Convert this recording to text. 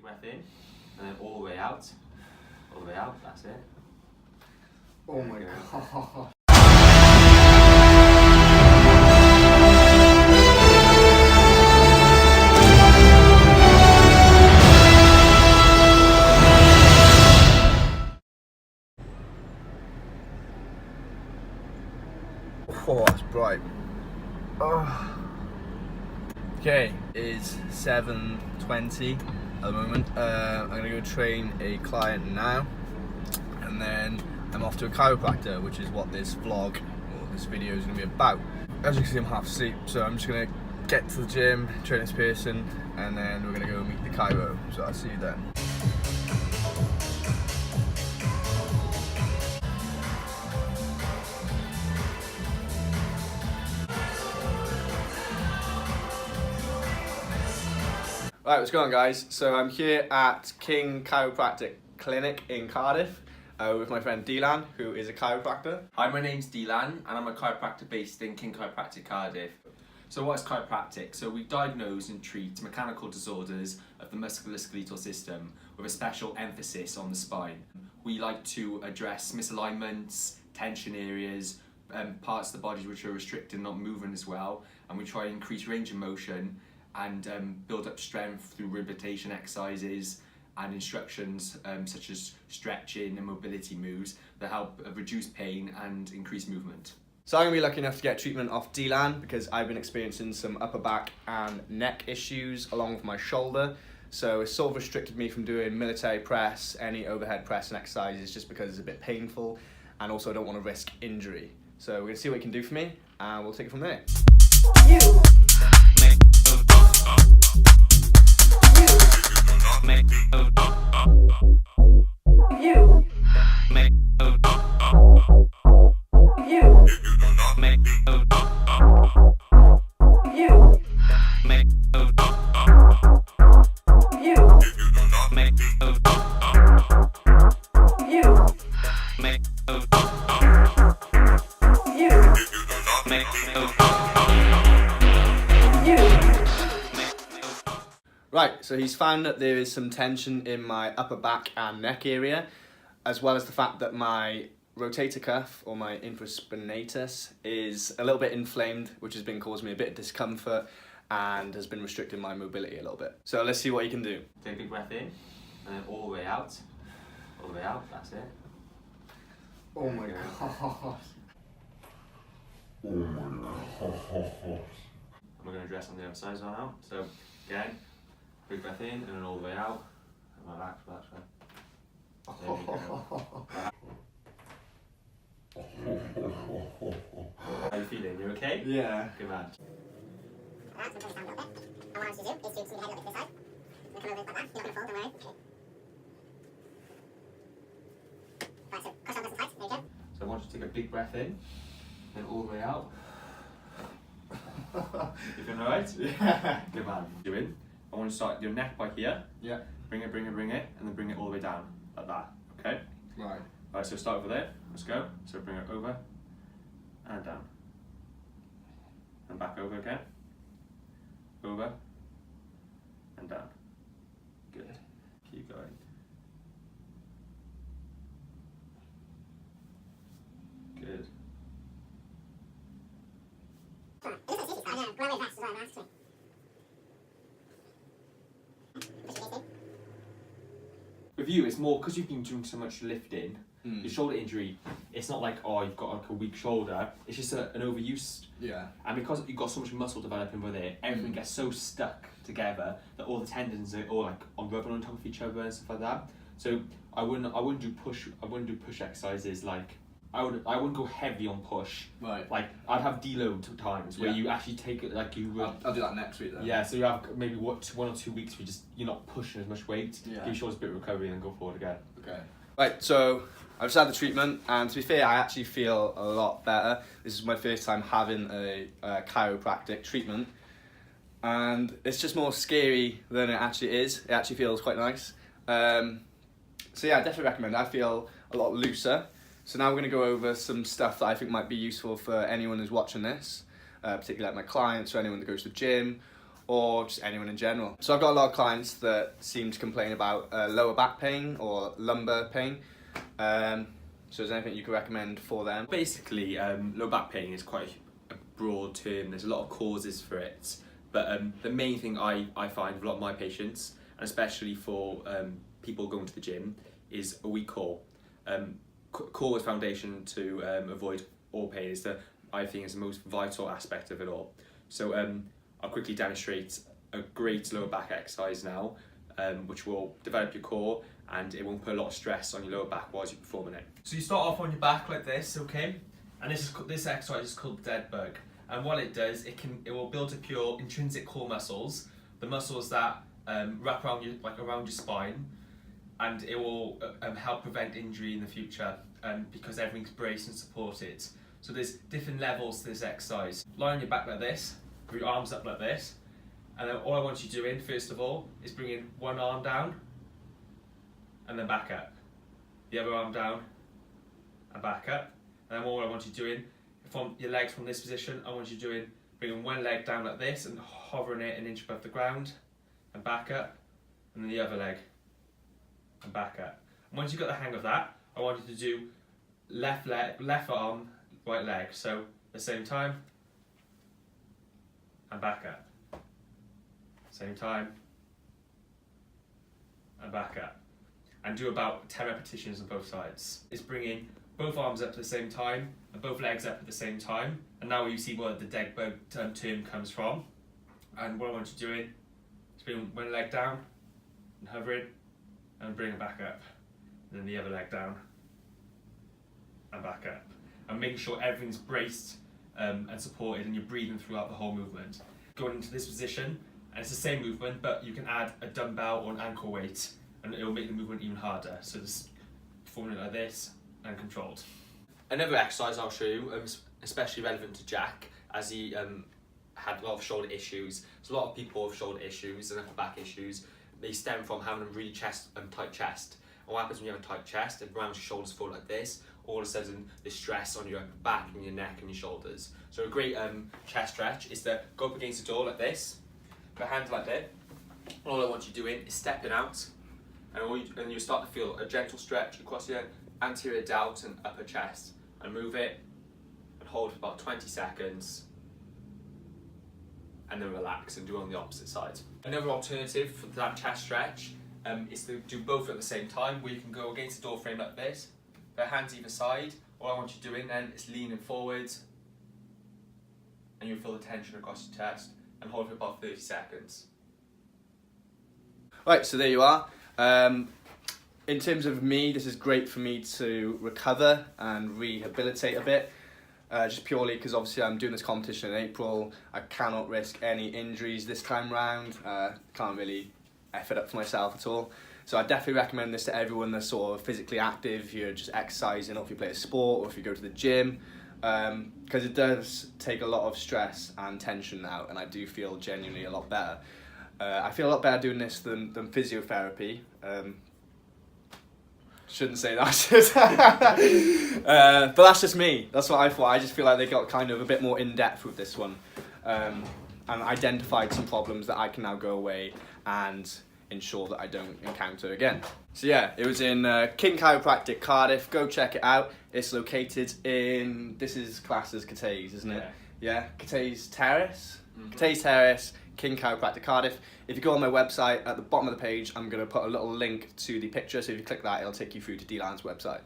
big breath in, and then all the way out. All the way out, that's it. Oh my god. Oh, that's bright. Oh. Okay, it's 7:20 at the moment. I'm gonna go train a client now, and then I'm off to a chiropractor, which is what this vlog or this video is gonna be about. As you can see, I'm half asleep, so I'm just gonna get to the gym, train this person, and then we're gonna go meet the chiro. So I'll see you then. Right, what's going on, guys? So I'm here at King Chiropractic Clinic in Cardiff with my friend Deelan, who is a chiropractor. Hi, my name's Deelan, and I'm a chiropractor based in King Chiropractic, Cardiff. So what is chiropractic? So we diagnose and treat mechanical disorders of the musculoskeletal system with a special emphasis on the spine. We like to address misalignments, tension areas, parts of the body which are restricted and not moving as well, and we try and increase range of motion and build up strength through rehabilitation exercises and instructions such as stretching and mobility moves that help reduce pain and increase movement. So I'm going to be lucky enough to get treatment off Deelan because I've been experiencing some upper back and neck issues along with my shoulder. So it's sort of restricted me from doing military press, any overhead press and exercises just because it's a bit painful, and also I don't want to risk injury. So we're going to see what he can do for me and we'll take it from there. Right, so he's found that there is some tension in my upper back and neck area, as well as the fact that my rotator cuff, or my infraspinatus, is a little bit inflamed, which has been causing me a bit of discomfort and has been restricting my mobility a little bit. So let's see what he can do. Take a big breath in, and then all the way out. All the way out, that's it. Oh my god. Oh my god. And we're going to address on the other side as well now. So again, big breath in and then all the way out. And relax, relax, relax. There we go. How are you feeling? You okay? Yeah. Good man. Alright, so I'm going to stand a little bit. And what I want you to do is to swing your head a little bit to this side. And come over like that. You're not going to fall, don't worry. Okay. Right, so cross your arms nice and tight. There you go. So I want you to take a big breath in, then all the way out. You feeling alright? Yeah. Good man. You're in. I want to start your neck by here. Yeah. Bring it, and then bring it all the way down, like that. Okay? Right. Alright, so start over there. Let's go. So bring it over and down. And back over again. Over and down. Good. Keep going. Good. With you, it's more because you've been doing so much lifting. Your shoulder injury, it's not like, oh, you've got like a weak shoulder. It's just an overuse. Yeah. And because you've got so much muscle developing over there, everything gets so stuck together that all the tendons are all like rubbing on top of each other and stuff like that. So I wouldn't do push exercises like. I wouldn't go heavy on push. Right. Like I'd have deload times where you actually take it like you. I'll do that next week then. Yeah, so you have maybe 1 or 2 weeks where you're not pushing as much weight. Yeah. Give your shoulders a bit of recovery and then go forward again. Okay. Right, so I've just had the treatment, and to be fair, I actually feel a lot better. This is my first time having a chiropractic treatment, and it's just more scary than it actually is. It actually feels quite nice. So yeah, I definitely recommend it. I feel a lot looser. So now we're going to go over some stuff that I think might be useful for anyone who's watching this, particularly like my clients or anyone that goes to the gym, or just anyone in general. So I've got a lot of clients that seem to complain about lower back pain or lumbar pain. So is there anything you could recommend for them? Basically, low back pain is quite a broad term. There's a lot of causes for it, but the main thing I find with a lot of my patients, and especially for people going to the gym, is a weak core. Core is foundation to avoid all pain. I think is the most vital aspect of it all. So I'll quickly demonstrate a great lower back exercise now, which will develop your core and it won't put a lot of stress on your lower back whilst you're performing it. So you start off on your back like this, okay? And this exercise is called the dead bug. And what it does, it will build up your intrinsic core muscles, the muscles that wrap around your spine, and it will help prevent injury in the future because everything's braced and supported. So there's different levels to this exercise. Lie on your back like this, with your arms up like this, and then all I want you doing, first of all, is bringing one arm down, and then back up. The other arm down, and back up. And then all I want you doing, from your legs from this position, I want you doing, bringing one leg down like this, and hovering it an inch above the ground, and back up, and then the other leg, and back up. And once you've got the hang of that, I want you to do left arm, right leg. So at the same time, and back up. Same time, and back up. And do about 10 repetitions on both sides. It's bringing both arms up at the same time and both legs up at the same time. And now you see where the dead bug term comes from. And what I want you doing is bring one leg down and hovering and bring it back up. And then the other leg down and back up. And making sure everything's braced and supported and you're breathing throughout the whole movement. Going into this position, and it's the same movement, but you can add a dumbbell or an ankle weight and it will make the movement even harder. So just performing it like this and controlled. Another exercise I'll show you, especially relevant to Jack, as he had a lot of shoulder issues. So a lot of people have shoulder issues and upper back issues. They stem from having a really tight chest. And what happens when you have a tight chest, and around your shoulders fall like this, all of a sudden there's stress on your upper back and your neck and your shoulders. So a great chest stretch is to go up against the door like this, put hands like that. All I want you doing is stepping out, and you start to feel a gentle stretch across your anterior delt and upper chest, and move it and hold for about 20 seconds and then relax and do it on the opposite side. Another alternative for that chest stretch is to do both at the same time, where you can go against the door frame like this, put hands either side. All I want you doing then is leaning forward, and you'll feel the tension across your chest and hold for about 30 seconds. Right, so there you are. In terms of me, this is great for me to recover and rehabilitate a bit, just purely because obviously I'm doing this competition in April. I cannot risk any injuries this time round. Can't really F it up for myself at all. So I definitely recommend this to everyone that's sort of physically active, if you're just exercising, or if you play a sport, or if you go to the gym, because it does take a lot of stress and tension out, and I do feel genuinely a lot better. I feel a lot better doing this than physiotherapy. Shouldn't say that. But that's just me. That's what I thought. I just feel like they got kind of a bit more in-depth with this one, and identified some problems that I can now go away and ensure that I don't encounter again. So yeah, it was in King Chiropractic, Cardiff. Go check it out. It's located in, this is classed as Cathays, isn't it? Yeah, Cathays Terrace. Mm-hmm. Cathays Terrace, King Chiropractic, Cardiff. If you go on my website, at the bottom of the page, I'm going to put a little link to the picture, so if you click that, it'll take you through to Deelan's website.